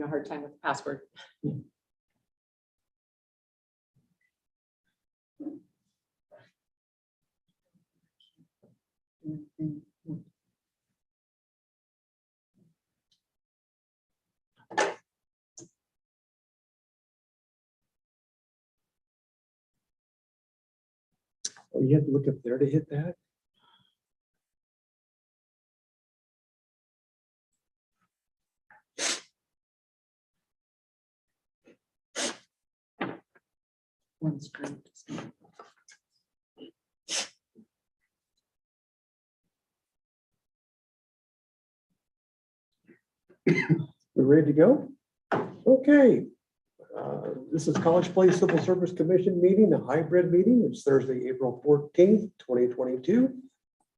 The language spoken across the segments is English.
a hard time with the password. Oh, you have to look up there to hit that? One screen. We're ready to go? Okay. This is College Place Civil Service Commission meeting, a hybrid meeting. It's Thursday, April 14th, 2022.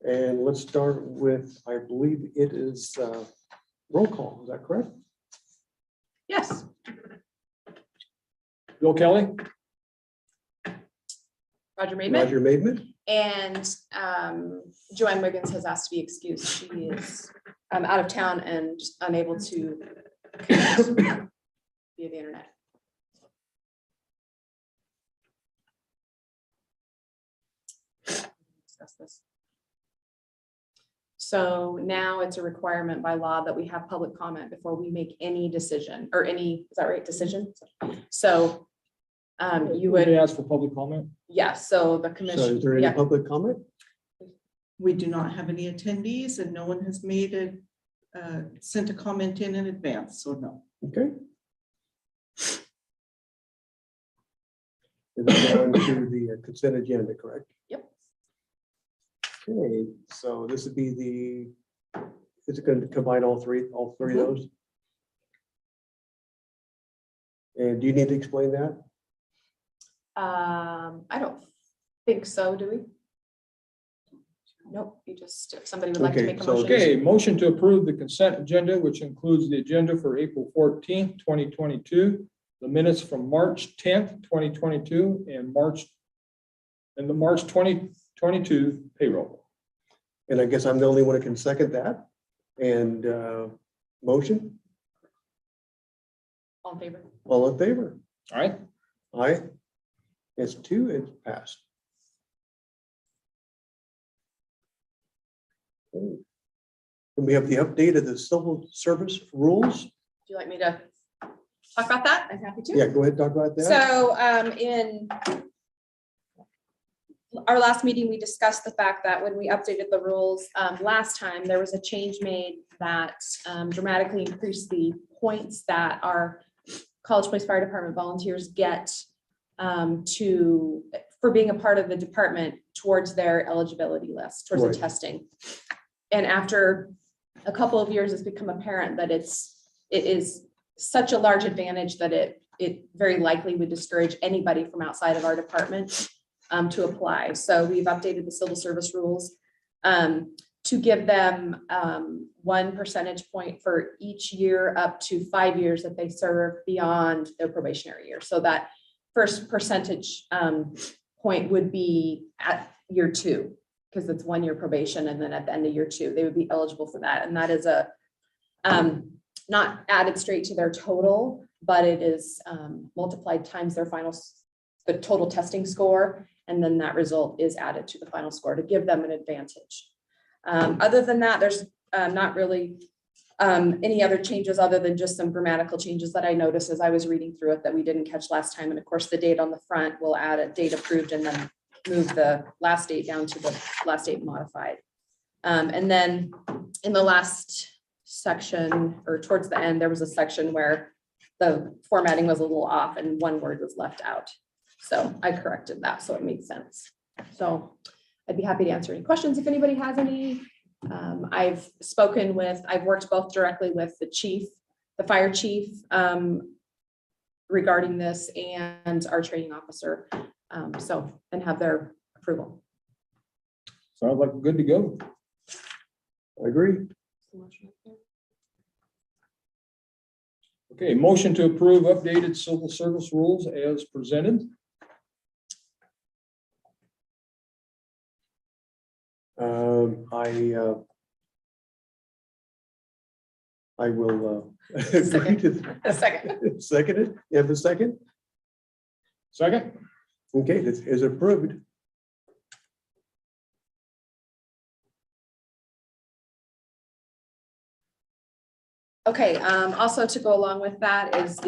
And let's start with, I believe it is roll call. Is that correct? Yes. Bill Kelly, Roger Maidman. Roger Maidman. And Joanne Wiggins has asked to be excused. She is out of town and unable to connect via the internet. Discuss this. So now it's a requirement by law that we have public comment before we make any decision or any, is that right, decision? So you would, ask for public comment. yeah, so the So commission, is there any yeah, public comment? We do not have any attendees and no one has made sent a comment in advance, so no. Okay. And then go into the consent agenda, correct? Yep. Okay, so this would be the, is it going to combine all three of those? And do you need to explain that? I don't think so, do we? Nope, you just, if somebody would like to Okay, make a so- motion. Okay, motion to approve the consent agenda, which includes the agenda for April 14th, 2022, the minutes from March 10th, 2022, and the March 2022 payroll. And I guess I'm the only one who can second that. And motion, All in favor? all in favor? All right, Aye. It's two, it's passed. Okay. And we have the update of the civil service rules. Would you like me to talk about that? I'm happy to. Yeah, go ahead, talk about that. So in our last meeting, we discussed the fact that when we updated the rules last time, there was a change made that dramatically increased the points that our College Place Fire Department volunteers get for being a part of the department towards their eligibility list, towards the Right. testing. And after a couple of years, it's become apparent that it is such a large advantage that it very likely would discourage anybody from outside of our department to apply. So we've updated the civil service rules to give them 1 percentage point for each year up to 5 years that they serve beyond their probationary year. So that first percentage point would be at year 2, because it's 1 year probation, and then at the end of year 2, they would be eligible for that. And that is a not added straight to their total, but it is multiplied times their the total testing score, and then that result is added to the final score to give them an advantage. Other than that, there's not really any other changes other than just some grammatical changes that I noticed as I was reading through it that we didn't catch last time. And of course, the date on the front will add a date approved and then move the last date down to the last date modified. And then in the last section, or towards the end, there was a section where the formatting was a little off and one word was left out. So I corrected that so it made sense. So I'd be happy to answer any questions if anybody has any. I've worked both directly with the chief, the fire chief, regarding this, and our training officer. And have their approval. sounds like we're good to go. I agree. Okay, motion to approve updated civil service rules as presented. I will agree to. A second. Second it. You have a second? Second? Okay, this is approved. Okay, also to go along with that is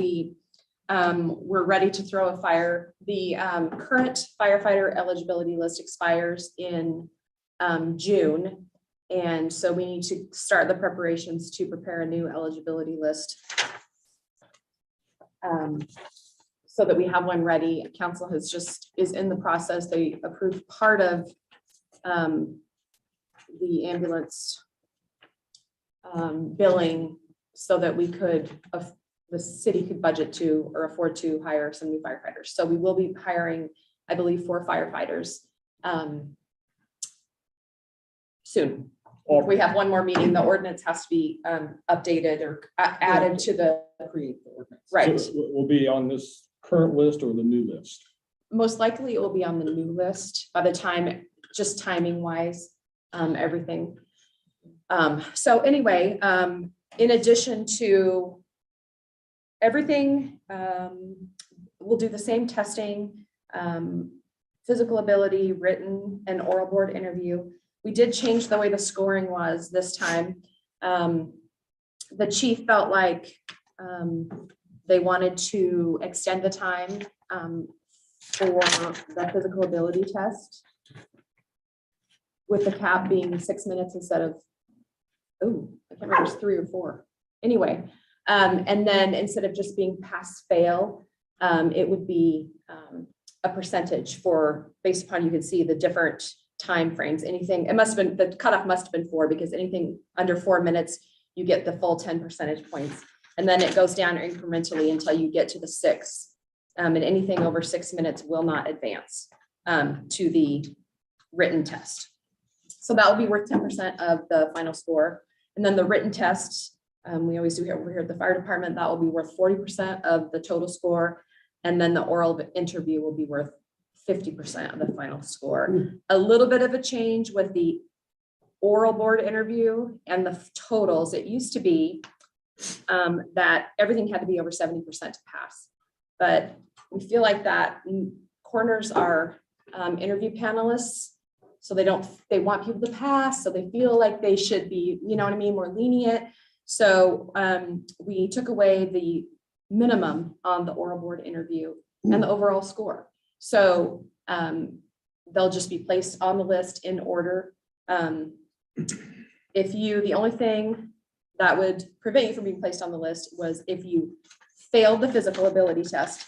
we're ready to throw a fire. The current firefighter eligibility list expires in June. And so we need to start the preparations to prepare a new eligibility list. So that we have one ready. Council is in the process. They approved part of the ambulance billing so that we could, the city could budget to or afford to hire some new firefighters. So we will be hiring, I believe, 4 firefighters soon. We have one more meeting. The ordinance has to be updated or added to the, Create the ordinance. right. So it will be on this current list or the new list? Most likely it will be on the new list by the time, just timing wise, everything. So anyway, in addition to everything, we'll do the same testing, physical ability, written and oral board interview. We did change the way the scoring was this time. The chief felt like they wanted to extend the time for the physical ability test, with the cap being 6 minutes instead of, oh, I can't remember, it's 3 or 4. Anyway, and then instead of just being pass fail, it would be a percentage for, based upon, you can see the different time frames. Anything, it must have been, the cutoff must have been 4, because anything under 4 minutes, you get the full 10 percentage points. And then it goes down incrementally until you get to the 6. And anything over 6 minutes will not advance to the written test. So that will be worth 10% of the final score. And then the written test, we always do here over here at the fire department, that will be worth 40% of the total score. And then the oral interview will be worth 50% of the final score. A little bit of a change with the oral board interview and the totals. It used to be that everything had to be over 70% to pass. But we feel like that corners are interview panelists. So they want people to pass. So they feel like they should be, you know what I mean, more lenient. So we took away the minimum on the oral board interview and the overall score. So they'll just be placed on the list in order. The only thing that would prevent you from being placed on the list was if you failed the physical ability test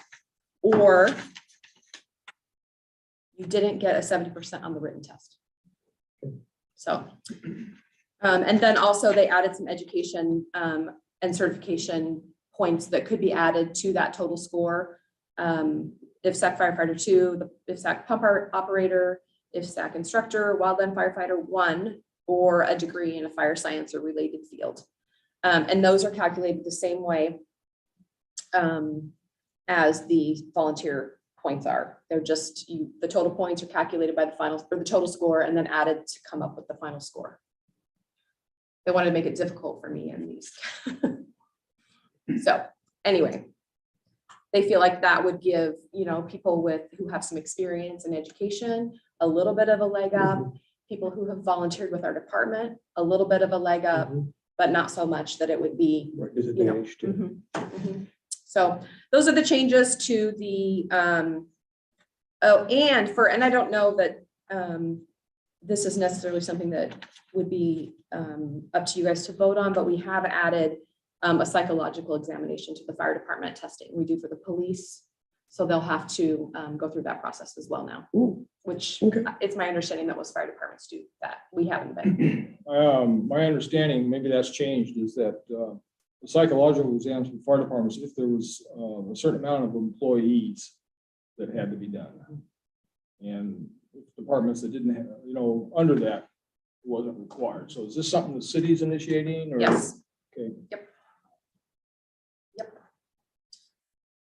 or you didn't get a 70% on the written test. So, and then also they added some education and certification points that could be added to that total score. IFSAC Firefighter 2, the IFSAC pump operator, IFSAC instructor, wildland firefighter 1, or a degree in a fire science or related field. And those are calculated the same way as the volunteer points are. They're just, the total points are calculated by the final, or the total score, and then added to come up with the final score. They wanted to make it difficult for me in these. So anyway, they feel like that would give, people who have some experience in education, a little bit of a leg up, people who have volunteered with our department, a little bit of a leg up, but not so much that it would be, Disadvantage too. So those are the changes to the, and I don't know that this is necessarily something that would be up to you guys to vote on, but we have added a psychological examination to the fire department testing we do for the police. So they'll have to go through that process as well now, which it's my understanding that most fire departments do that. We haven't been. My understanding, maybe that's changed, is that the psychological exams for fire departments, if there was a certain amount of employees that had to be done. And departments that didn't have, under that, it wasn't required. So is this something the city's initiating or? Yes. Okay. Yep.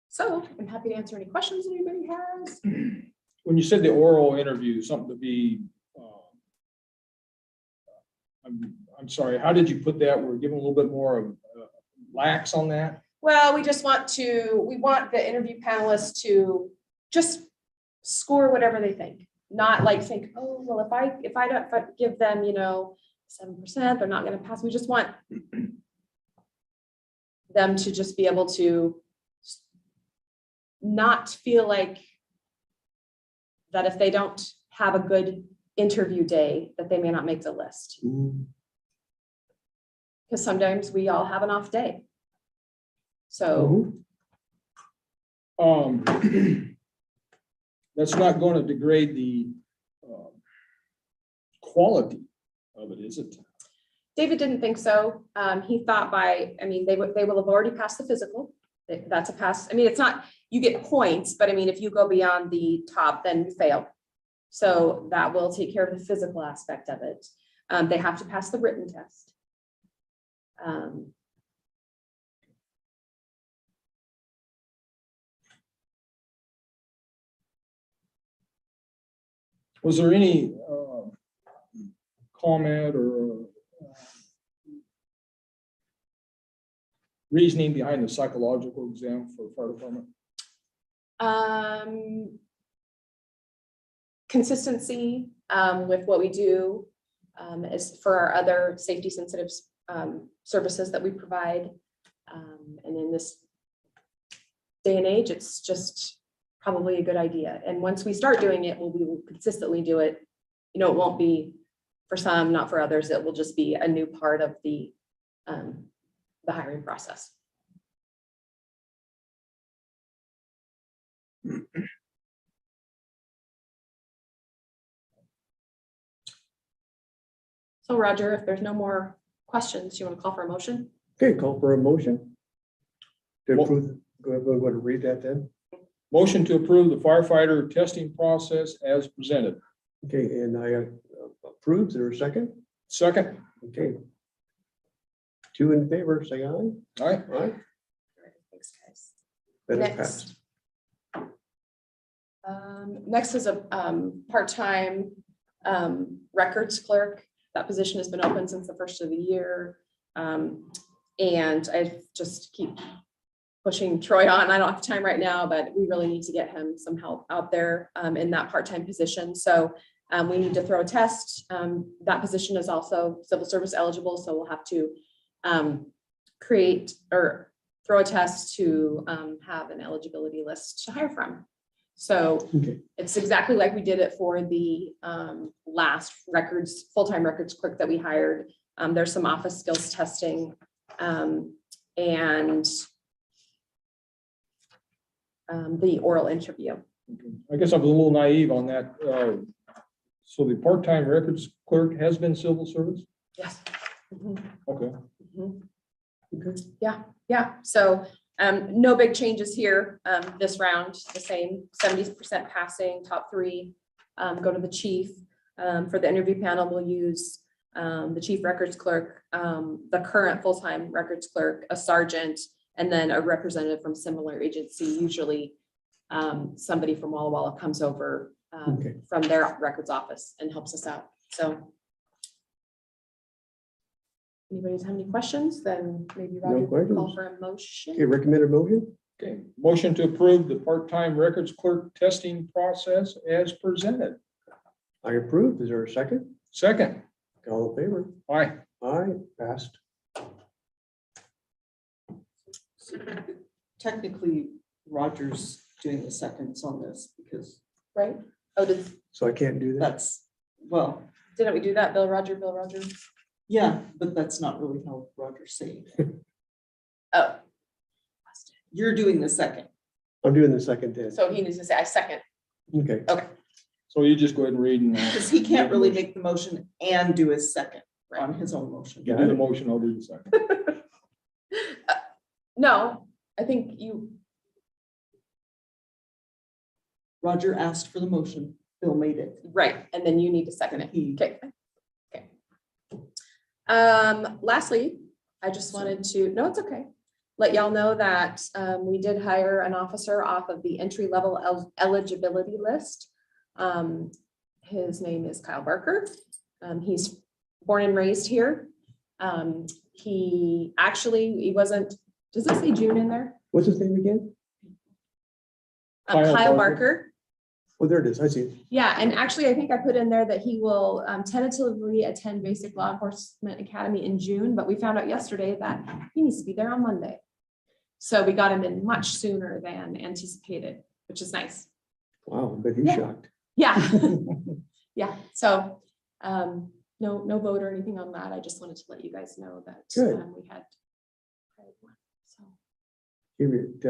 So I'm happy to answer any questions anybody has. When you said the oral interview, something to be, I'm sorry, how did you put that? We're giving a little bit more of lax on that? Well, we want the interview panelists to just score whatever they think, not like think, oh, well, if I give them, 7%, they're not gonna pass. We just want them to just be able to not feel like that if they don't have a good interview day, that they may not make the list. Because sometimes we all have an off day. So, That's not going to degrade the quality of it, is it? David didn't think so. He thought they will have already passed the physical. That's a pass. I mean, it's not, you get points, but I mean, if you go beyond the top, then you fail. So that will take care of the physical aspect of it. They have to pass the written test. Was there any comment or reasoning behind the psychological exam for the fire department? Consistency with what we do is for our other safety sensitive services that we provide. And in this day and age, it's just probably a good idea. And once we start doing it, we will consistently do it. It won't be for some, not for others. It will just be a new part of the hiring process. So Roger, if there's no more questions, you want to call for a motion? Okay, call for a motion. To approve, go ahead and read that then. Motion to approve the firefighter testing process as presented. Okay, and I approve. Is there a second? Second. Okay. 2 in favor, say aye. All right. Aye. Thanks, guys. That is Next. passed. Next is a part-time records clerk. That position has been open since the first of the year. And I just keep pushing Troy on. I don't have time right now, but we really need to get him some help out there in that part-time position. So we need to throw a test. That position is also civil service eligible, so we'll have to create or throw a test to have an eligibility list to hire from. So Okay. it's exactly like we did it for the last full-time records clerk that we hired. There's some office skills testing and the oral interview. I guess I'm a little naive on that. So the part-time records clerk has been civil service? Yes. Mhm. Okay. Mhm. Okay. Yeah. So no big changes here. This round, the same 70% passing, top 3 go to the chief. For the interview panel, we'll use the chief records clerk, the current full-time records clerk, a sergeant, and then a representative from similar agency. Usually somebody from Walla Walla comes over Okay. from their records office and helps us out. So anybody have any questions, then maybe Roger can call questions. for a motion. Okay, recommended motion. Okay. Motion to approve the part-time records clerk testing process as presented. I approve. Is there a second? Second. All in favor? Aye. Aye, passed. Technically, Roger's doing the seconds on this because Right? Oh, So I can't do that? that's, well, didn't we do that? Bill Roger? yeah, but that's not really how Roger's saying it. Oh, You're doing the second. I'm doing the second then. so he needs to say, I second. Okay. So you just go ahead and read and. Because he can't really make the motion and do his second on his own motion. You do the motion, I'll do the second. No, I think you, Roger asked for the motion. Bill made it. right, and then you need to second it. He- Okay. Lastly, I just wanted to, no, it's okay. Let y'all know that we did hire an officer off of the entry-level eligibility list. His name is Kyle Barker. He's born and raised here. he wasn't, does it say June in there? What's his name again? Kyle Kyle Barker. Barker. Oh, there it is. I see it. Yeah, and actually, I think I put in there that he will tentatively attend Basic Law Enforcement Academy in June, but we found out yesterday that he needs to be there on Monday. So we got him in much sooner than anticipated, which is nice. Wow, but he's Yeah. shocked. Yeah. Yeah, so no vote or anything on that. I just wanted to let you guys know that Good. we had. So. Give it,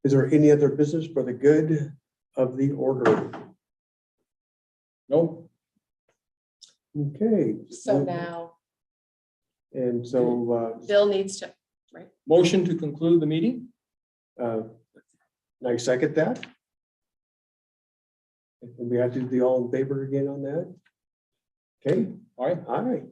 is there any other business for the good of the order? Nope. Okay. So now And so, Bill needs to, Motion to conclude the meeting? I second that. And we have to do the all in favor again on that. Okay, All right. all right.